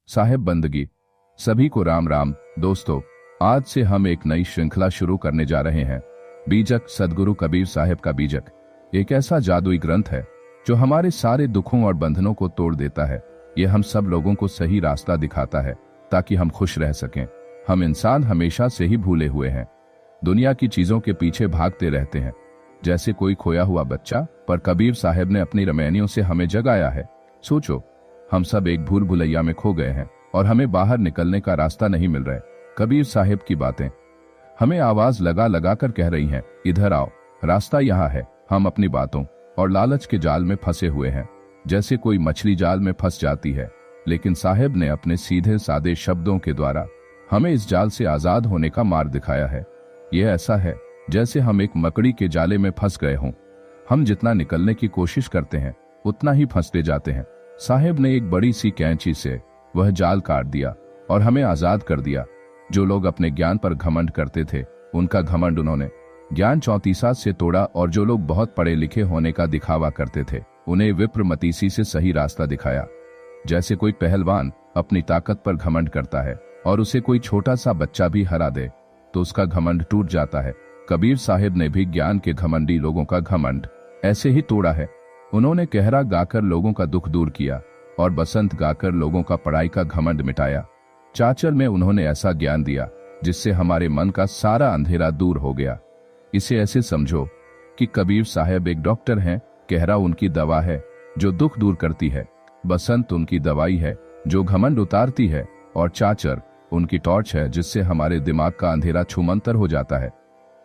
साहेब बंदगी। सभी को राम राम। दोस्तों, आज से हम एक नई श्रृंखला शुरू करने जा रहे हैं। बीजक सदगुरु कबीर साहेब का बीजक एक ऐसा जादुई ग्रंथ है जो हमारे सारे दुखों और बंधनों को तोड़ देता है। यह हम सब लोगों को सही रास्ता दिखाता है ताकि हम खुश रह सकें। हम इंसान हमेशा से ही भूले हुए हैं, दुनिया की चीजों के पीछे भागते रहते हैं जैसे कोई खोया हुआ बच्चा, पर कबीर साहेब ने अपनी रमैनियों से हमें जगाया है। सोचो, हम सब एक भूल भुलैया में खो गए हैं और हमें बाहर निकलने का रास्ता नहीं मिल रहा है। कबीर साहेब की बातें हमें आवाज लगा लगा कर कह रही हैं, इधर आओ, रास्ता यहाँ है। हम अपनी बातों और लालच के जाल में फंसे हुए हैं, जैसे कोई मछली जाल में फंस जाती है। लेकिन साहेब ने अपने सीधे सादे शब्दों के द्वारा हमें इस जाल से आजाद होने का मार्ग दिखाया है। यह ऐसा है जैसे हम एक मकड़ी के जाले में फंस गए हों। हम जितना निकलने की कोशिश करते हैं उतना ही फंसते जाते हैं। साहेब ने एक बड़ी सी कैंची से वह जाल काट दिया और हमें आजाद कर दिया। जो लोग अपने ज्ञान पर घमंड करते थे, उनका घमंड उन्होंने ज्ञान चौतीसा से तोड़ा, और जो लोग बहुत पढ़े लिखे होने का दिखावा करते थे, उन्हें विप्रमतीसी से सही रास्ता दिखाया। जैसे कोई पहलवान अपनी ताकत पर घमंड करता है और उसे कोई छोटा सा बच्चा भी हरा दे तो उसका घमंड टूट जाता है। कबीर साहेब ने भी ज्ञान के घमंडी लोगों का घमंड ऐसे ही तोड़ा है। उन्होंने कहरा गाकर लोगों का दुख दूर किया और बसंत गाकर लोगों का पढ़ाई का घमंड मिटाया। चाचर में उन्होंने ऐसा ज्ञान दिया जिससे हमारे मन का सारा अंधेरा दूर हो गया। इसे ऐसे समझो कि कबीर साहेब एक डॉक्टर हैं, कहरा उनकी दवा है जो दुख दूर करती है, बसंत उनकी दवाई है जो घमंड उतारती है, और चाचर उनकी टॉर्च है जिससे हमारे दिमाग का अंधेरा छूमंतर हो जाता है।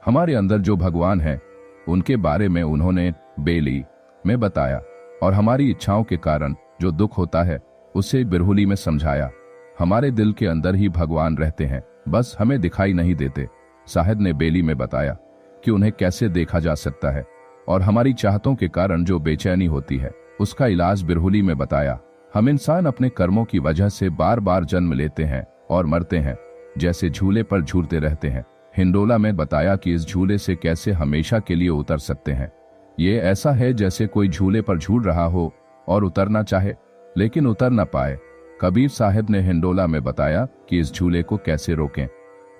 हमारे अंदर जो भगवान है उनके बारे में उन्होंने बेली में बताया, और हमारी इच्छाओं के कारण जो दुख होता है उसे बिरहुली में समझाया। हमारे दिल के अंदर ही भगवान रहते हैं, बस हमें दिखाई नहीं देते। साहेब ने बेली में बताया कि उन्हें कैसे देखा जा सकता है, और हमारी चाहतों के कारण जो बेचैनी होती है उसका इलाज बिरहुली में बताया। हम इंसान अपने कर्मों की वजह से बार बार जन्म लेते हैं और मरते हैं, जैसे झूले पर झूलते रहते हैं। हिंडोला में बताया कि इस झूले से कैसे हमेशा के लिए उतर सकते हैं। ये ऐसा है जैसे कोई झूले पर झूल रहा हो और उतरना चाहे लेकिन उतर न पाए। कबीर साहेब ने हिंडोला में बताया कि इस झूले को कैसे रोकें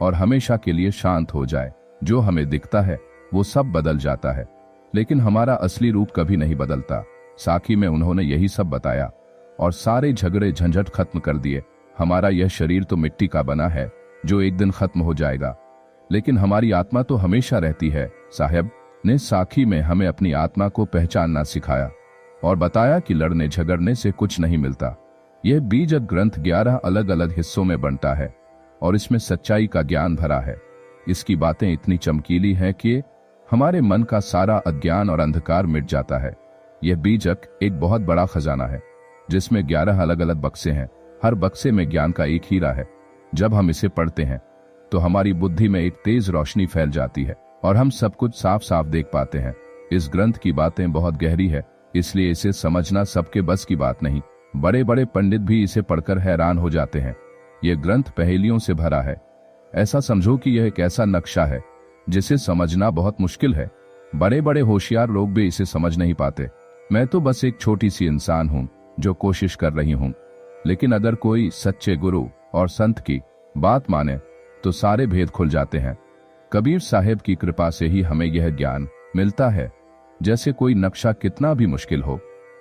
और हमेशा के लिए शांत हो जाए। जो हमें दिखता है वो सब बदल जाता है, लेकिन हमारा असली रूप कभी नहीं बदलता। साखी में उन्होंने यही सब बताया और सारे झगड़े झंझट खत्म कर दिए। हमारा यह शरीर तो मिट्टी का बना है जो एक दिन खत्म हो जाएगा, लेकिन हमारी आत्मा तो हमेशा रहती है। साहेब ने साखी में हमें अपनी आत्मा को पहचानना सिखाया और बताया कि लड़ने झगड़ने से कुछ नहीं मिलता। यह बीजक ग्रंथ 11 अलग अलग हिस्सों में बंटा है और इसमें सच्चाई का ज्ञान भरा है। इसकी बातें इतनी चमकीली हैं कि हमारे मन का सारा अज्ञान और अंधकार मिट जाता है। यह बीजक एक बहुत बड़ा खजाना है जिसमें 11 अलग अलग बक्से हैं। हर बक्से में ज्ञान का एक हीरा है। जब हम इसे पढ़ते हैं तो हमारी बुद्धि में एक तेज रोशनी फैल जाती है और हम सब कुछ साफ साफ देख पाते हैं। इस ग्रंथ की बातें बहुत गहरी है, इसलिए इसे समझना सबके बस की बात नहीं। बड़े बड़े पंडित भी इसे पढ़कर हैरान हो जाते हैं। यह ग्रंथ पहेलियों से भरा है। ऐसा समझो कि यह एक ऐसा नक्शा है जिसे समझना बहुत मुश्किल है। बड़े बड़े होशियार लोग भी इसे समझ नहीं पाते। मैं तो बस एक छोटी सी इंसान हूँ जो कोशिश कर रही हूँ, लेकिन अगर कोई सच्चे गुरु और संत की बात माने तो सारे भेद खुल जाते हैं। कबीर साहेब की कृपा से ही हमें यह ज्ञान मिलता है। जैसे कोई नक्शा कितना भी मुश्किल हो,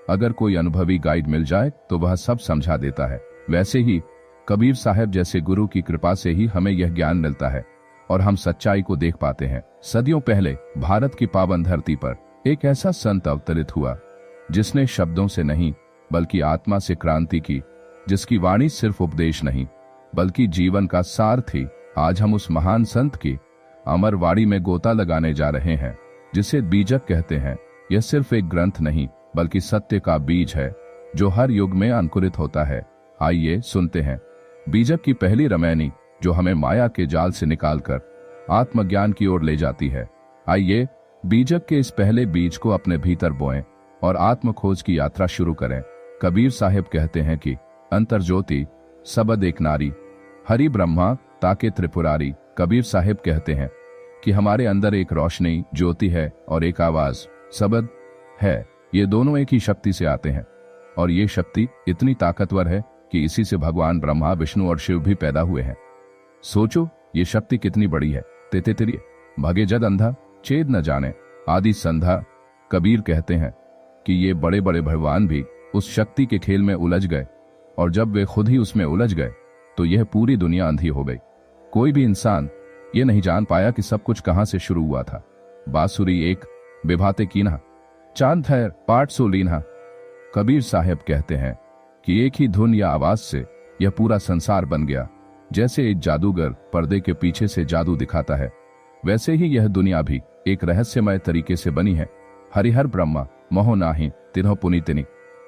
अगर कोई अनुभवी गाइड मिल जाए तो वह सब समझा देता है। वैसे ही कबीर साहेब जैसे गुरु की कृपा से ही हमें यह ज्ञान मिलता है और हम सच्चाई को देख पाते हैं। सदियों पहले भारत की पावन धरती पर एक ऐसा संत अवतरित हुआ जिसने शब्दों से नहीं बल्कि आत्मा से क्रांति की, जिसकी वाणी सिर्फ उपदेश नहीं बल्कि जीवन का सार थी। आज हम उस महान संत की अमर वाणी में गोता लगाने जा रहे हैं जिसे बीजक कहते हैं। यह सिर्फ एक ग्रंथ नहीं बल्कि सत्य का बीज है जो हर युग में अंकुरित होता है। आइए सुनते हैं बीजक की पहली रमैनी जो हमें माया के जाल से निकालकर आत्मज्ञान की ओर ले जाती है। आइए बीजक के इस पहले बीज को अपने भीतर बोएं और आत्म खोज की यात्रा शुरू करें। कबीर साहेब कहते हैं कि अंतर ज्योति सबद एक नारी, हरि ब्रह्मा ताके त्रिपुरारी। कबीर साहेब कहते हैं कि हमारे अंदर एक रोशनी ज्योति है और एक आवाज सबद है। ये दोनों एक ही शक्ति से आते हैं और ये शक्ति इतनी ताकतवर है कि इसी से भगवान ब्रह्मा, विष्णु और शिव भी पैदा हुए हैं। सोचो ये शक्ति कितनी बड़ी है। तेते तिरिये भगे जद अंधा, छेद न जाने आदि संधा। कबीर कहते हैं कि ये बड़े बड़े भगवान भी उस शक्ति के खेल में उलझ गए, और जब वे खुद ही उसमें उलझ गए तो यह पूरी दुनिया अंधी हो गई। कोई भी इंसान ये नहीं जान पाया कि सब कुछ कहां से शुरू हुआ था। बांसुरी एक विभाते कीन्हा, चांद है पाठ सो लीन्हा। कबीर साहब कहते हैं कि एक ही धुन या आवाज से यह पूरा संसार बन गया। जैसे एक जादूगर पर्दे के पीछे से जादू दिखाता है, वैसे ही यह दुनिया भी एक रहस्यमय तरीके से बनी है। हरिहर ब्रह्मा मोह नाहि तिन्हो पुनीतिनी।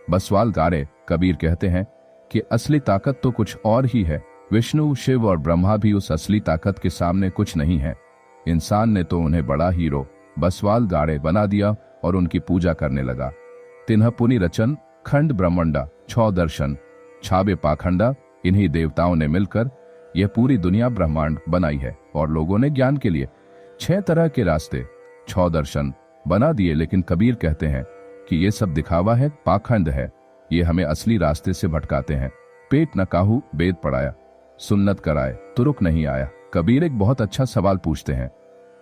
बसवाल गारे कबीर कहते हैं कि असली ताकत तो कुछ और ही है। विष्णु, शिव और ब्रह्मा भी उस असली ताकत के सामने कुछ नहीं है। इंसान ने तो उन्हें बड़ा हीरो बसवाल गाड़े बना दिया और उनकी पूजा करने लगा। तिन्ह पुनि रचन खंड ब्रह्मंडा, छौ दर्शन छाबे पाखंडा। इन्हीं देवताओं ने मिलकर यह पूरी दुनिया ब्रह्मांड बनाई है, और लोगों ने ज्ञान के लिए 6 तरह के रास्ते, 6 दर्शन बना दिए। लेकिन कबीर कहते हैं कि ये सब दिखावा है, पाखंड है। ये हमें असली रास्ते से भटकाते हैं। पेट न काहू वेद पढ़ाया, सुन्नत कराए तुरुक नहीं आया। कबीर एक बहुत अच्छा सवाल पूछते हैं,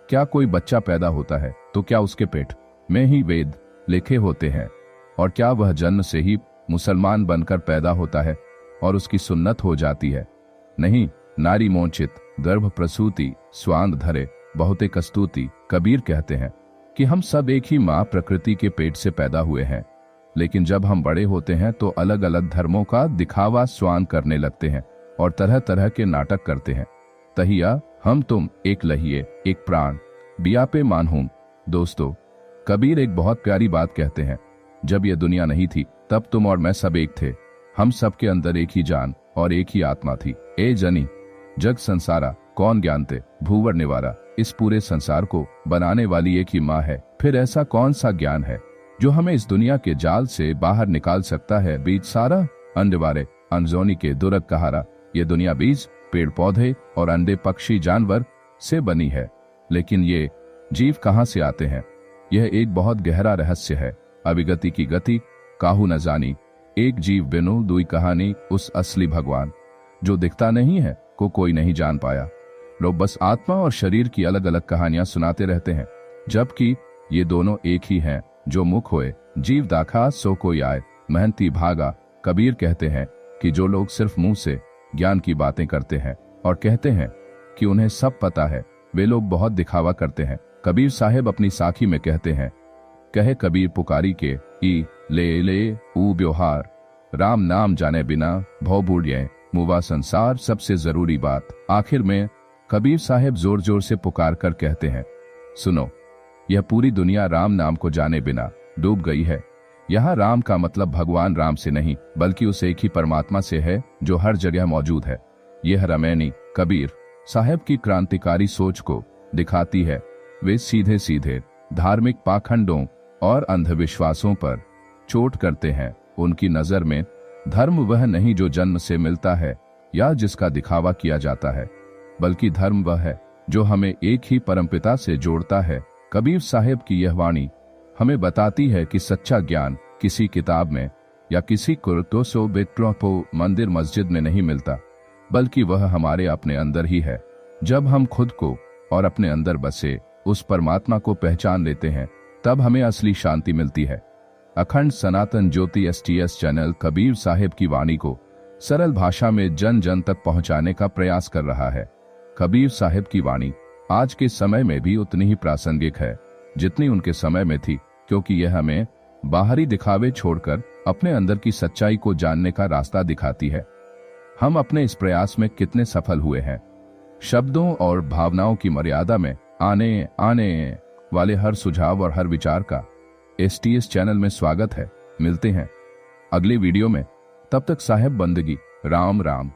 क्या कोई बच्चा पैदा होता है तो क्या उसके पेट में ही वेद लिखे होते हैं? और क्या वह जन्म से ही मुसलमान बनकर पैदा होता है और उसकी सुन्नत हो जाती है? नहीं, नारी मोचित गर्भ प्रसूति स्वांद धरे बहुते कस्तूति। कबीर कहते हैं कि हम सब एक ही माँ प्रकृति के पेट से पैदा हुए हैं, लेकिन जब हम बड़े होते हैं तो अलग अलग धर्मों का दिखावा स्वान करने लगते हैं और तरह तरह के नाटक करते हैं। तहिया हम तुम एक लहिए एक प्राण बियापे मानहूम। दोस्तों, कबीर एक बहुत प्यारी बात कहते हैं, जब यह दुनिया नहीं थी तब तुम और मैं सब एक थे। हम सब के अंदर एक ही जान और एक ही आत्मा थी। ए जनी जग संसारा कौन ज्ञानते भूवर निवारा। इस पूरे संसार को बनाने वाली एक ही माँ है। फिर ऐसा कौन सा ज्ञान है जो हमें इस दुनिया के जाल से बाहर निकाल सकता है? बीज सारा अंडवारे अनजोनी के दुरक कहारा। ये दुनिया बीज, पेड़ पौधे और अंडे, पक्षी, जानवर से बनी है, लेकिन ये जीव कहां से आते हैं? यह एक बहुत गहरा रहस्य है। अविगति की गति काहू न जानी, एक जीव बिनु दुई कहानी। उस असली भगवान जो दिखता नहीं है को कोई नहीं जान पाया। लोग बस आत्मा और शरीर की अलग अलग कहानियां सुनाते रहते हैं, जबकि ये दोनों एक ही हैं। जो मुख होए जीव दाखा सो कोई आए मेहनती भागा। कबीर कहते हैं कि जो लोग सिर्फ मुंह से ज्ञान की बातें करते हैं और कहते हैं कि उन्हें सब पता है, वे लोग बहुत दिखावा करते हैं। कबीर साहब अपनी साखी में कहते हैं, कहे कबीर पुकारी के ई ले ऊ ब्योहार। राम नाम जाने बिना भव बूढ़े मुवा संसार। सबसे जरूरी बात आखिर में कबीर साहब जोर जोर से पुकार कर कहते हैं, सुनो, यह पूरी दुनिया राम नाम को जाने बिना डूब गई है। यहाँ राम का मतलब भगवान राम से नहीं, बल्कि उस एक ही परमात्मा से है जो हर जगह मौजूद है। यह रमैनी कबीर साहब की क्रांतिकारी सोच को दिखाती है। वे सीधे सीधे धार्मिक पाखंडों और अंधविश्वासों पर चोट करते हैं। उनकी नजर में धर्म वह नहीं जो जन्म से मिलता है या जिसका दिखावा किया जाता है, बल्कि धर्म वह है जो हमें एक ही परमपिता से जोड़ता है। कबीर साहब की यह वाणी हमें बताती है कि सच्चा ज्ञान किसी किताब में या किसी कुर्तोसो बेट्रोपो मंदिर मस्जिद में नहीं मिलता, बल्कि वह हमारे अपने अंदर ही है। जब हम खुद को और अपने अंदर बसे उस परमात्मा को पहचान लेते हैं, तब हमें असली शांति मिलती है। अखंड सनातन ज्योति STS चैनल कबीर साहब की वाणी को सरल भाषा में जन जन तक पहुंचाने का प्रयास कर रहा है। कबीर साहब की वाणी आज के समय में भी उतनी ही प्रासंगिक है जितनी उनके समय में थी, क्योंकि यह हमें बाहरी दिखावे छोड़कर अपने अंदर की सच्चाई को जानने का रास्ता दिखाती है। हम अपने इस प्रयास में कितने सफल हुए हैं? शब्दों और भावनाओं की मर्यादा में आने वाले हर सुझाव और हर विचार का STS चैनल में स्वागत है। मिलते हैं अगले वीडियो में, तब तक साहेब बंदगी। राम राम।